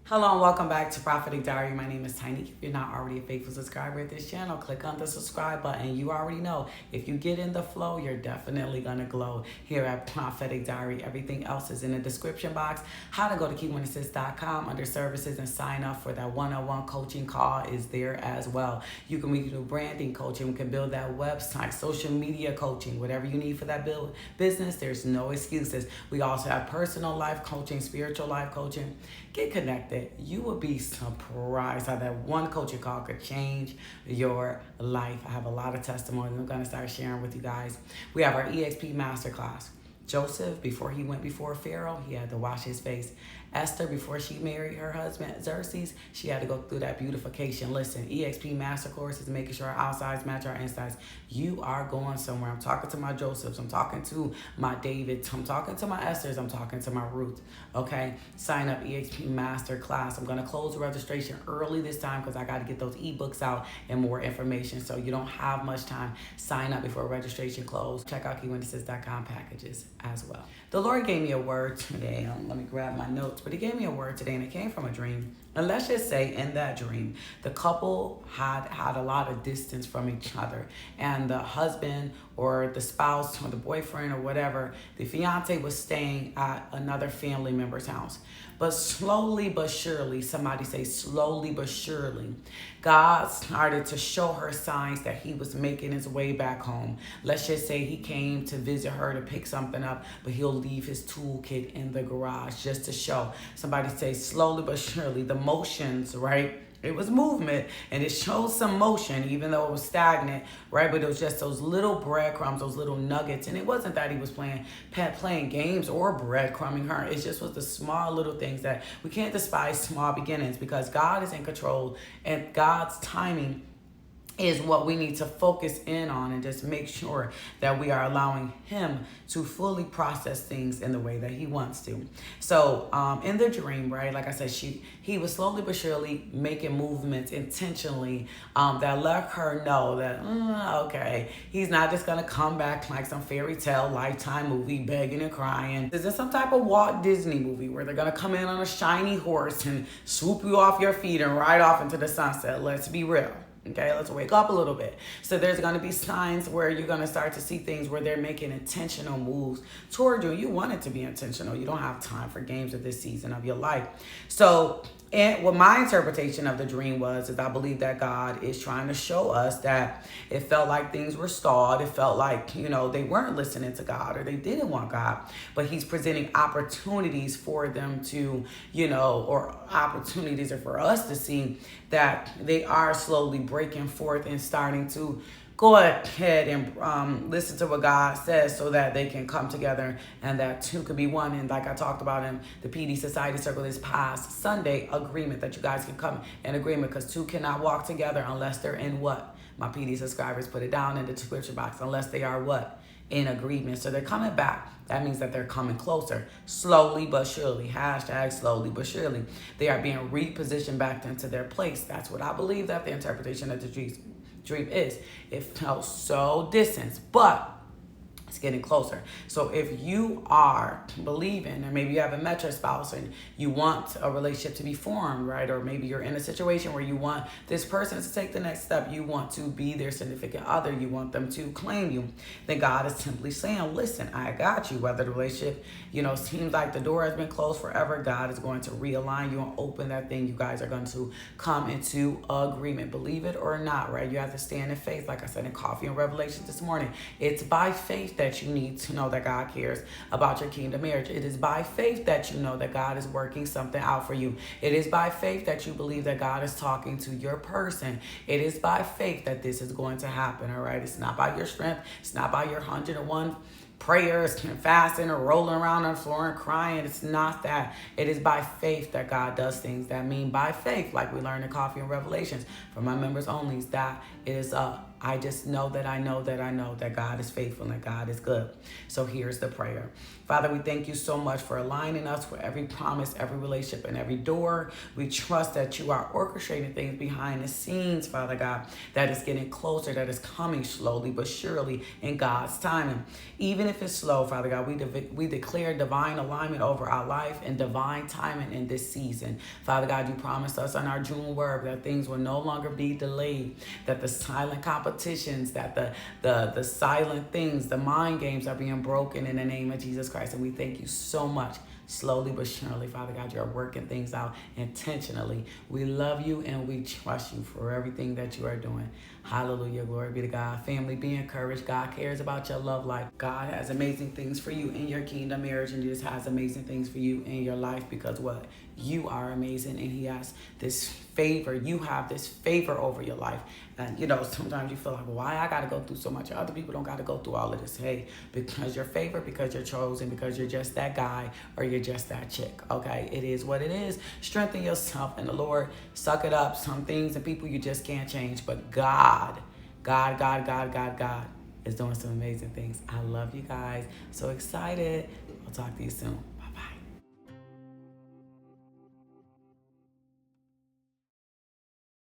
Hello and welcome back to Prophetic Diary. My name is Tiny. If you're not already a faithful subscriber at this channel, click on the subscribe button. You already know if you get in the flow, you're definitely going to glow here at Prophetic Diary. Everything else is in the description box. How to go to keywinassist.com under services and sign up for that one-on-one coaching call is there as well. We can do branding coaching. We can build that website, social media coaching, whatever you need for that business. There's no excuses. We also have personal life coaching, spiritual life coaching. Get connected. You will be surprised how that one coaching call could change your life. I have a lot of testimonies I'm going to start sharing with you guys. We have our EXP Masterclass. Joseph, before he went before Pharaoh, he had to wash his face. Esther, before she married her husband, Xerxes, she had to go through that beautification. Listen, EXP Master Course is making sure our outsides match our insides. You are going somewhere. I'm talking to my Josephs. I'm talking to my Davids. I'm talking to my Esthers. I'm talking to my Ruth. Okay? Sign up EXP Master Class. I'm going to close the registration early this time because I got to get those ebooks out and more information. So you don't have much time. Sign up before registration closes. Check out keywinassist.com packages as well. The Lord gave me a word today. Let me grab my notes. But he gave me a word today, and it came from a dream. And let's just say in that dream, the couple had a lot of distance from each other. And the husband or the spouse or the boyfriend or whatever, the fiance was staying at another family member's house. But slowly but surely, somebody say slowly but surely, God started to show her signs that he was making his way back home. Let's just say he came to visit her to pick something up, but he'll leave his toolkit in the garage just to show. Somebody say slowly but surely, the motions, right? It was movement, and it showed some motion, even though it was stagnant, right? But it was just those little breadcrumbs, those little nuggets. And it wasn't that he was playing games or breadcrumbing her. It just was the small little things that we can't despise small beginnings, because God is in control, and God's timing is what we need to focus in on, and just make sure that we are allowing him to fully process things in the way that he wants to. So in the dream, right, like I said, he was slowly but surely making movements intentionally that let her know that, okay, he's not just going to come back like some fairy tale Lifetime movie begging and crying. Is this some type of Walt Disney movie where they're going to come in on a shiny horse and swoop you off your feet and ride off into the sunset? Let's be real. Okay, let's wake up a little bit. So there's going to be signs where you're going to start to see things where they're making intentional moves toward you. You want it to be intentional. You don't have time for games at this season of your life. So, and what my interpretation of the dream was, is I believe that God is trying to show us that it felt like things were stalled. It felt like, they weren't listening to God, or they didn't want God. But he's presenting opportunities for them to, or opportunities are for us to see that they are slowly breaking forth and starting to go ahead and listen to what God says, so that they can come together and that two could be one. And like I talked about in the PD Society Circle this past Sunday, agreement, that you guys can come in agreement, because two cannot walk together unless they're in what? My PD subscribers put it down in the description box. Unless they are what? In agreement. So they're coming back. That means that they're coming closer, slowly but surely. Hashtag slowly but surely. They are being repositioned back into their place. That's what I believe that the interpretation of the dream is. It felt so distant, but it's getting closer. So if you are believing, or maybe you haven't met your spouse and you want a relationship to be formed, right? Or maybe you're in a situation where you want this person to take the next step. You want to be their significant other. You want them to claim you. Then God is simply saying, listen, I got you. Whether the relationship, seems like the door has been closed forever, God is going to realign you and open that thing. You guys are going to come into agreement. Believe it or not, right? You have to stand in faith. Like I said in Coffee and Revelation this morning, it's by faith that you need to know that God cares about your kingdom marriage. It is by faith that you know that God is working something out for you. It is by faith that you believe that God is talking to your person. It is by faith that this is going to happen, all right? It's not by your strength. It's not by your 101 prayers and fasting or rolling around on the floor and crying. It's not that. It is by faith that God does things. That mean by faith, like we learned in Coffee and Revelations for my members only, is that it is a I just know that I know that I know that God is faithful and that God is good. So here's the prayer. Father, we thank you so much for aligning us with every promise, every relationship, and every door. We trust that you are orchestrating things behind the scenes, Father God, that is getting closer, that is coming slowly but surely in God's timing. Even if it's slow, Father God, we declare divine alignment over our life and divine timing in this season. Father God, you promised us on our June word that things will no longer be delayed, that the silent competitions, that the silent things, the mind games are being broken in the name of Jesus Christ. And we thank you so much. Slowly but surely, Father God, you're working things out intentionally. We love you and we trust you for everything that you are doing. Hallelujah. Glory be to God. Family, be encouraged. God cares about your love life. God has amazing things for you in your kingdom marriage, and He just has amazing things for you in your life because what? You are amazing, and He has this favor. You have this favor over your life. And, sometimes you feel like, why I got to go through so much? Other people don't got to go through all of this. Hey, because you're favored, because you're chosen, because you're just that guy or you're just that chick. Okay, it is what it is. Strengthen yourself in the Lord. Suck it up. Some things and people you just can't change. But God is doing some amazing things. I love you guys. So excited. I'll talk to you soon.